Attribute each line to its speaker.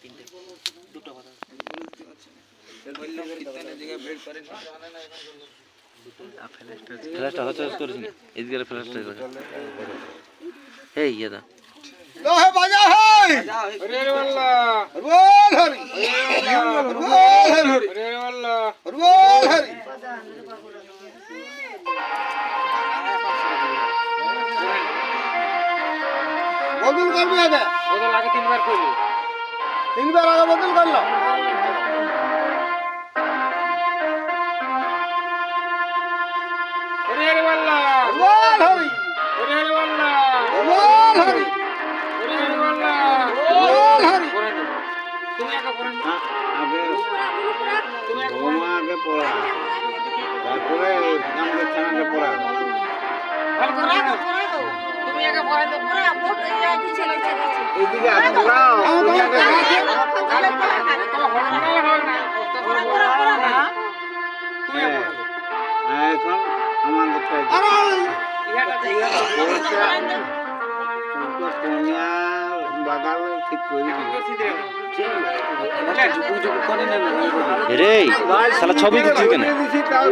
Speaker 1: তিনটে দুটো কথা
Speaker 2: ফ্ল্যাশটা হচ্ছে করিস নি এদিকে ফ্ল্যাশটা করে এই ইয়াদা
Speaker 3: লোহে বাজা হয়
Speaker 4: হরে হরে আল্লাহ
Speaker 3: বল হরি বল হরি
Speaker 4: হরে হরে আল্লাহ
Speaker 3: বল হরি বদল করবি আগে
Speaker 4: ওদের আগে তিনবার করি
Speaker 3: তিনবার আগে বদল করলো
Speaker 4: হরে হরে আল্লাহ
Speaker 3: বল হরি
Speaker 4: হরে হরে আল্লাহ
Speaker 3: বল হরি
Speaker 4: হরে হরে আল্লাহ
Speaker 3: বল হরি
Speaker 4: করেন তুমি একা করেন
Speaker 5: আগে
Speaker 4: তুমি একা
Speaker 5: ধর্ম আগে পড়া তারপরে আমাদের চ্যানেলে পড়া
Speaker 4: ভালো করে তুমি একা করেন তো
Speaker 5: এইদিকে আগে পড়াও তুমি আগে এখন আমাদেরটা কন্যা বাগাল ঠিক করে দিবে
Speaker 2: রে শালা ছবি দিচ্ছিস কেন
Speaker 5: দিছি তাও